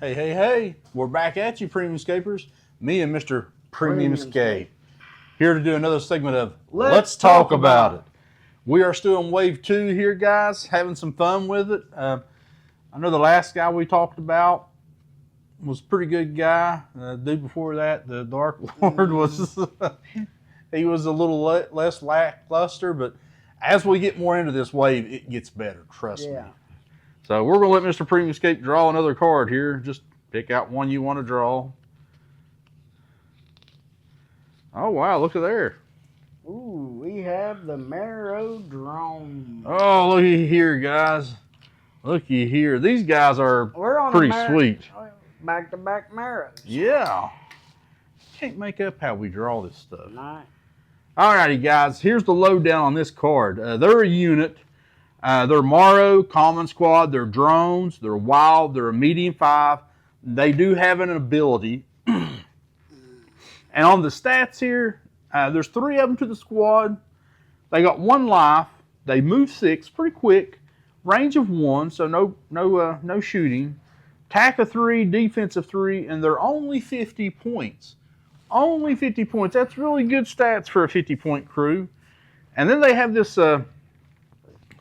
Hey, hey, hey, we're back at you, Premium Scapers. Me and Mr. Premium Scape. Here to do another segment of Let's Talk About It. We are still in Wave 2 here, guys, having some fun with it. I know the last guy we talked about was a pretty good guy. The dude before that, the Dark Lord, was he was a little less lackluster, but as we get more into this wave, it gets better, trust me. So we're going to let Mr. Premium Scape draw another card here. Just pick out one you want to draw. Oh, wow, look at there. Ooh, we have the Marro drone. Oh, looky here, guys. Looky here. These guys are pretty sweet. Back-to-back Marros. Yeah. Can't make up how we draw this stuff. Nice. Alrighty, guys. Here's the lowdown on this card. They're a unit. They're Marro, common squad. They're drones. They're wild. They're a medium 5. They do have an ability. And on the stats here, there's 3 of them to the squad. They got 1 life. They move 6 pretty quick. Range of 1, so no shooting. Attack of 3, defense of 3, and they're only 50 points. Only 50 points. That's really good stats for a 50-point crew. And then they have this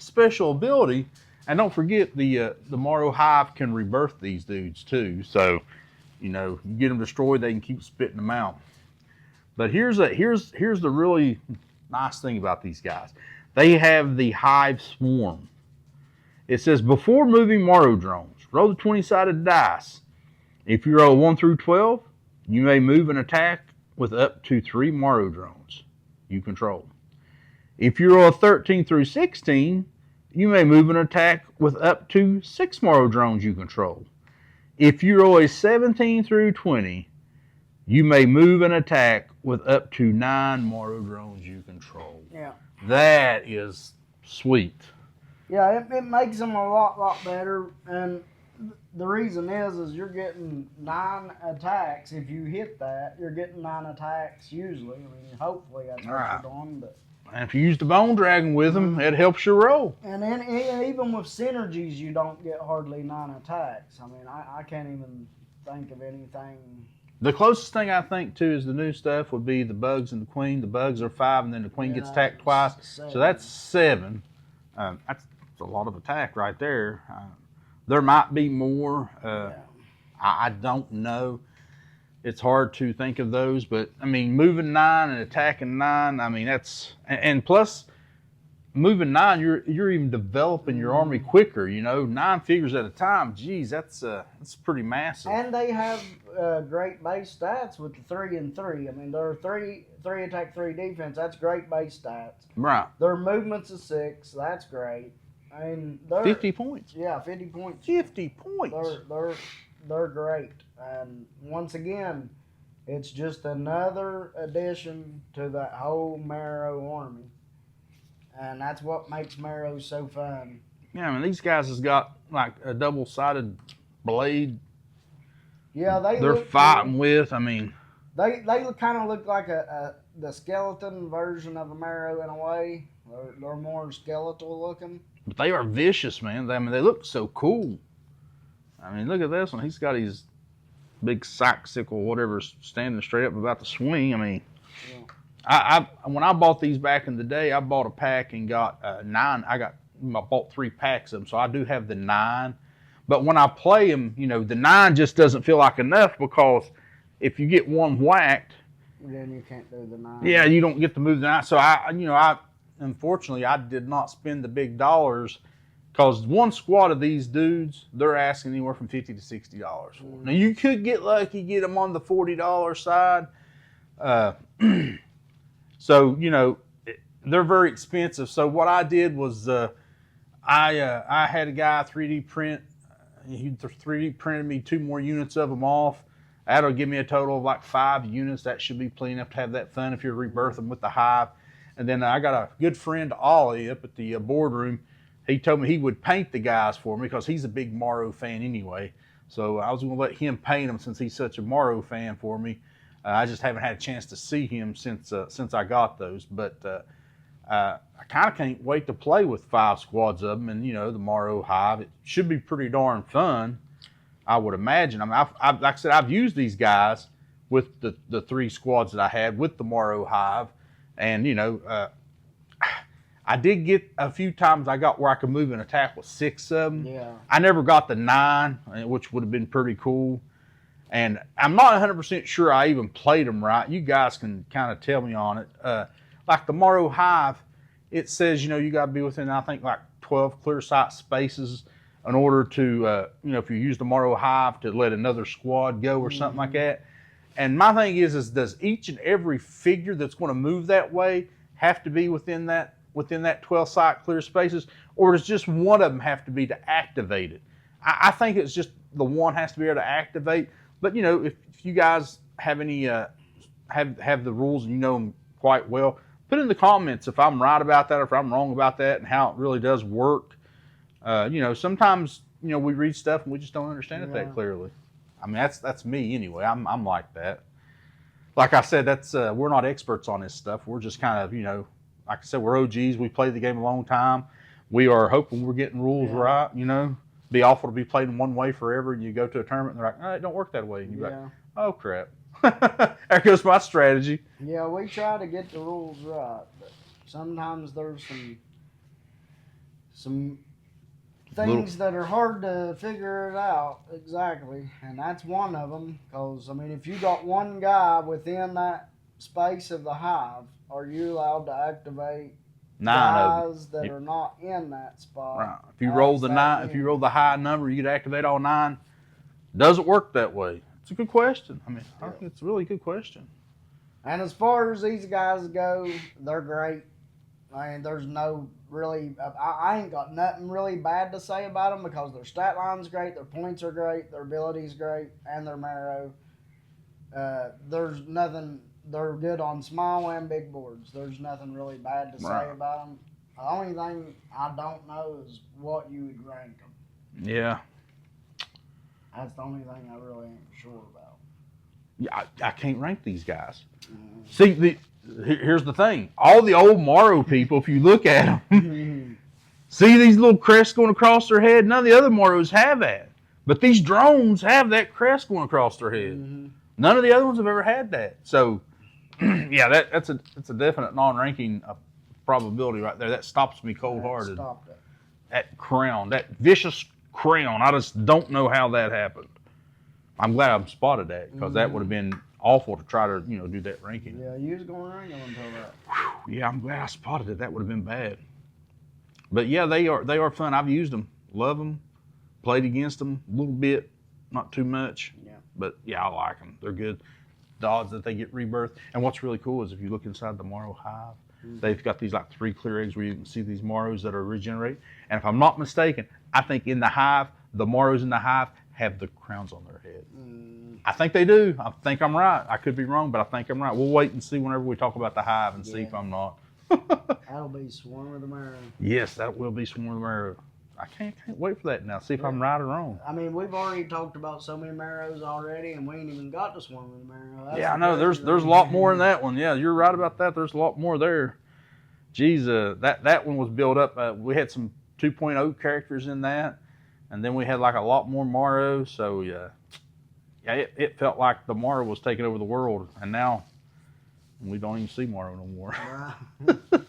special ability, and don't forget the Marro Hive can rebirth these dudes too. So, you get them destroyed, they can keep spitting them out. But here's the really nice thing about these guys. They have the Hive Swarm. It says before moving Marro drones, roll the 20-sided dice. If you roll 1 through 12, you may move an attack with up to 3 Marro drones you control. If you roll a 13 through 16, you may move an attack with up to 6 Marro drones you control. If you roll a 17 through 20, you may move an attack with up to 9 Marro drones you control. Yeah. That is sweet. Yeah, it makes them a lot better. And the reason is you're getting 9 attacks. If you hit that, you're getting 9 attacks usually. I mean, hopefully that's what you're doing. But and if you use the Bone Dragon with them, it helps you roll. And then even with synergies, you don't get hardly 9 attacks. I mean, I can't even think of anything. The closest thing I think to is the new stuff would be the Bugs and the Queen. The Bugs are 5, and then the Queen gets attacked twice. 7. So that's 7. That's a lot of attack right there. There might be more. I don't know. It's hard to think of those, but I mean, moving 9 and attacking 9. I mean, that's and plus moving 9, you're even developing your army quicker. 9 figures at a time. Geez, that's pretty massive. And they have great base stats with the 3 and 3. I mean, they're 3 attack, 3 defense. That's great base stats. Right. Their movements of 6. That's great. I mean, 50 points. Yeah, 50 points. 50 points. They're great. And once again, it's just another addition to that whole Marro army. And that's what makes Marro so fun. Yeah, I mean, these guys has got like a double-sided blade. Yeah, they're fighting with. I mean, they kind of look like the skeleton version of a Marro in a way. They're more skeletal looking. But they are vicious, man. I mean, they look so cool. I mean, look at this one. He's got his big sickle, whatever, standing straight up about to swing. I mean, yeah. When I bought these back in the day, I bought a pack and got 9. I bought 3 packs of them, so I do have the 9. But when I play them, the 9 just doesn't feel like enough because if you get one whacked, then you can't do the 9. Yeah, you don't get to move the 9. So unfortunately, I did not spend the big dollars because one squad of these dudes, they're asking anywhere from $50 to $60 for. Now, you could get lucky, get them on the $40 side. So, they're very expensive. So what I did was I had a guy 3D print. He 3D printed me 2 more units of them off. That'll give me a total of like 5 units. That should be plenty enough to have that fun if you're rebirthing with the Hive. And then I got a good friend, Ollie, up at the boardroom. He told me he would paint the guys for me because he's a big Marro fan anyway. So I was going to let him paint them since he's such a Marro fan for me. I just haven't had a chance to see him since I got those. But I kind of can't wait to play with 5 squads of them and, the Marro Hive. It should be pretty darn fun. I would imagine. I mean, I've like I said, I've used these guys with the 3 squads that I had with the Marro Hive, and I did get a few times I got where I could move and attack with 6 of them. Yeah. I never got the 9, which would have been pretty cool. And I'm not 100% sure I even played them right. You guys can kind of tell me on it. Like the Marro Hive, it says, you got to be within, I think, like 12 clear sight spaces in order to, if you use the Marro Hive to let another squad go or something like that. And my thing is does each and every figure that's going to move that way have to be within that 12 sight clear spaces, or does just one of them have to be to activate it? I think it's just the one has to be able to activate. But if you guys have any have the rules and you know them quite well, put in the comments if I'm right about that or if I'm wrong about that and how it really does work. Sometimes we read stuff and we just don't understand it that clearly. I mean, that's me anyway. I'm like that. Like I said, that's we're not experts on this stuff. We're just kind of like I said, we're OGs. We played the game a long time. We are hoping we're getting rules right. Be awful to be played in one way forever, and you go to a tournament and they're like, it don't work that way. And you're like, oh crap. There goes my strategy. Yeah, we try to get the rules right, but sometimes there's some things that are hard to figure it out exactly, and that's one of them. Because if you got one guy within that space of the hive, are you allowed to activate 9 guys that are not in that spot? Right. If you roll the 9, if you roll the high number, you could activate all 9. Does it work that way? It's a good question. I think it's a really good question. And as far as these guys go, they're great. There's no really, I ain't got nothing really bad to say about them because their stat line's great, their points are great, their ability's great, and their Marro. There's nothing, they're good on small and big boards. There's nothing really bad to say about them. The only thing I don't know is what you would rank them. Yeah. That's the only thing I really ain't sure about. Yeah, I can't rank these guys. See, here's the thing. All the old Marro people, if you look at them, see these little crests going across their head? None of the other Marros have that. But these drones have that crest going across their head. None of the other ones have ever had that. So, that's a definite non-ranking probability right there. That stops me cold-hearted. Stopped it. That crown, that vicious crown. I just don't know how that happened. I'm glad I've spotted that because that would have been awful to try to do that ranking. Yeah, you was going to rank them until that. Yeah, I'm glad I spotted it. That would have been bad. But yeah, they are fun. I've used them, love them, played against them a little bit, not too much. Yeah. But yeah, I like them. They're good. The odds that they get rebirth. And what's really cool is if you look inside the Marro Hive, they've got these like 3 clear eggs where you can see these Marros that are regenerated. And if I'm not mistaken, I think in the hive, the Marros in the hive have the crowns on their head. I think they do. I think I'm right. I could be wrong, but I think I'm right. We'll wait and see whenever we talk about the hive and see if I'm not. That'll be Swarm of the Marro. Yes, that will be Swarm of the Marro. I can't wait for that now. See if I'm right or wrong. We've already talked about so many Marros already, and we ain't even got to Swarm of the Marro. Yeah, I know. There's a lot more in that one. Yeah, you're right about that. There's a lot more there. Geez, that one was built up. We had some 2.0 characters in that, and then we had like a lot more Marro. So it felt like the Marro was taking over the world, and now we don't even see Marro no more.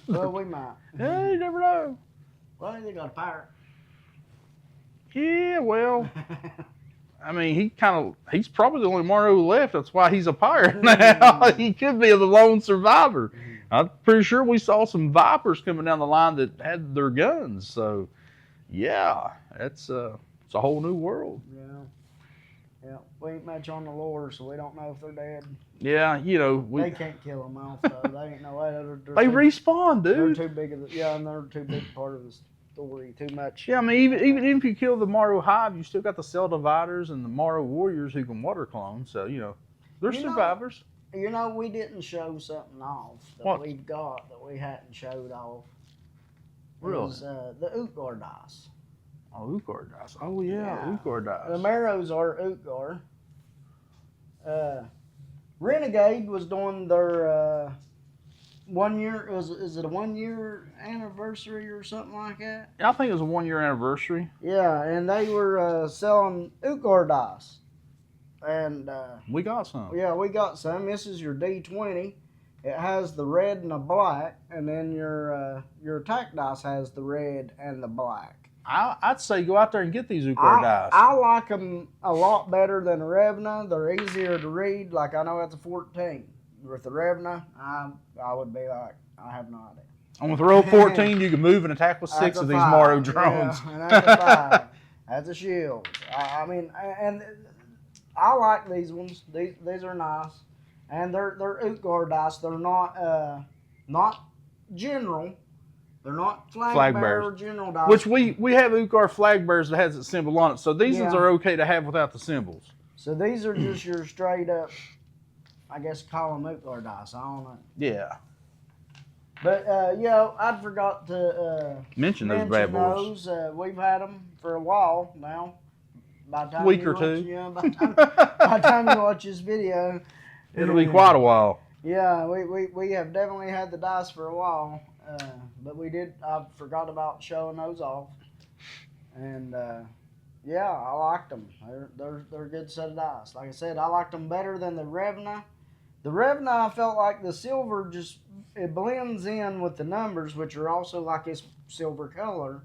Well, we might. Yeah, you never know. Well, they got a pirate. Yeah, well, he's probably the only Marro left. That's why he's a pirate now. He could be the lone survivor. I'm pretty sure we saw some Vipers coming down the line that had their guns. So, yeah, it's a whole new world. Yeah, we ain't much on the lore, so we don't know if they're dead. Yeah, they can't kill them off, though. They ain't no way. They respawn, dude. They're too big and they're too big part of the story. Too much. Yeah, even if you kill the Marro Hive, you still got the Cell Dividers and the Marro Warriors who can water clone. So they're survivors. We didn't show something off that we've got that we hadn't showed off. Really? It was the Utgar dice. Oh, Utgar dice. Oh, yeah, Utgar dice. The Marros are Utgar. Renegade was doing their 1 year. Is it a 1 year anniversary or something like that? I think it was a 1 year anniversary. Yeah, and they were selling Ukor dice, and We got some. yeah, we got some. This is your D20. It has the red and the black, and then your attack dice has the red and the black. I'd say go out there and get these Ukor dice. I like them a lot better than the Revna. They're easier to read. Like, I know that's a 14. With the Revna, I would be like, I have no idea. And with roll 14, you can move and attack with 6 of these Marro drones. Yeah, and that's a 5. That's a shield. I mean, and I like these ones. These are nice. And they're Ukor dice. They're not general. They're not flag bearer or general dice. Which we have Ukor flag bearers that has a symbol on it. So these ones are okay to have without the symbols. So these are just your straight up, I guess, call them Ukor dice. I don't know. Yeah. But I forgot to mention those bad boys. We've had them for a while now. By the time week or two. Yeah, by the time you watch this video, it'll be quite a while. Yeah, we have definitely had the dice for a while. But I forgot about showing those off. And I liked them. They're a good set of dice. Like I said, I liked them better than the Revna. The Revna, I felt like the silver it blends in with the numbers, which are also like this silver color.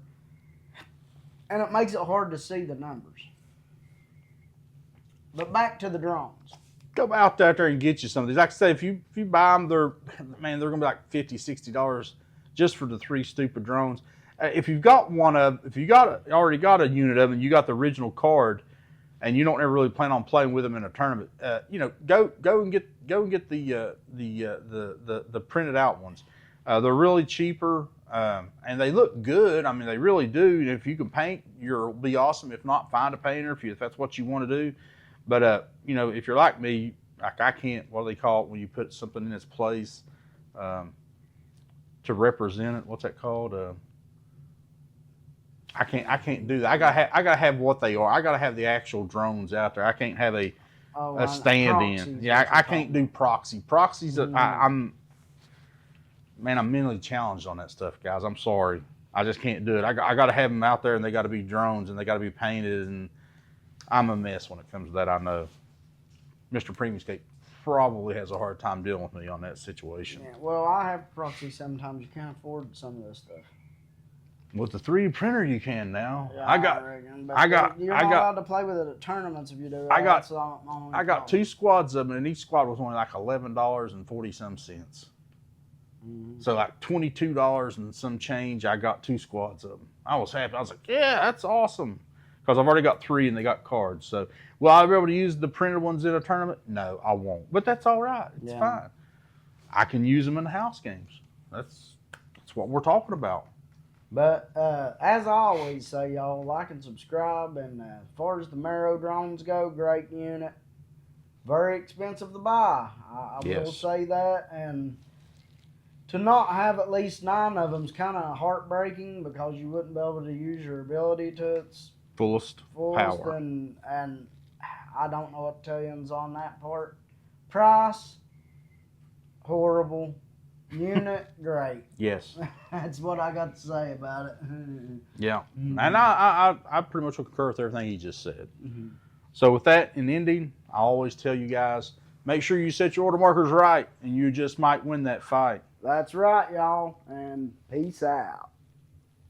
And it makes it hard to see the numbers. But back to the drones. Go out there and get you some of these. Like I say, if you buy them, they're going to be like $50, $60 just for the 3 stupid drones. If you've got already got a unit of them, you got the original card, and you don't ever really plan on playing with them in a tournament, go and get the printed out ones. They're really cheaper, and they look good. I mean, they really do. And if you can paint, you'll be awesome. If not, find a painter if that's what you want to do. But if you're like me, like I can't. What do they call it when you put something in its place to represent it? What's that called? I can't do that. I gotta have what they are. I gotta have the actual drones out there. I can't have a stand-in. Yeah, I can't do proxy. Proxies. I'm mentally challenged on that stuff, guys. I'm sorry. I just can't do it. I gotta have them out there, and they gotta be drones, and they gotta be painted, and I'm a mess when it comes to that. I know. Mr. Premiumscape probably has a hard time dealing with me on that situation. Yeah, well, I have proxy sometimes. You can't afford some of this stuff. With the 3D printer, you can now. Yeah, you're not allowed to play with it at tournaments if you do. I got 2 squads of them, and each squad was only like $11.40 cents. Mm-hmm. So like $22 and some change. I got 2 squads of them. I was happy. I was like, yeah, that's awesome. Because I've already got 3 and they got cards. So will I be able to use the printed ones in a tournament? No, I won't. But that's all right. It's fine. I can use them in the house games. That's what we're talking about. But as I always say, y'all, like and subscribe. And as far as the Marro drones go, great unit. Very expensive to buy. I will say that. And to not have at least 9 of them is kind of heartbreaking because you wouldn't be able to use your ability to its fullest power. And I don't know what to tell you on that part. Price, horrible. Unit, great. Yes. That's what I got to say about it. Yeah. Mm-hmm. And I pretty much concur with everything he just said. Mm-hmm. So with that in ending, I always tell you guys, make sure you set your order markers right, and you just might win that fight. That's right, y'all. And peace out.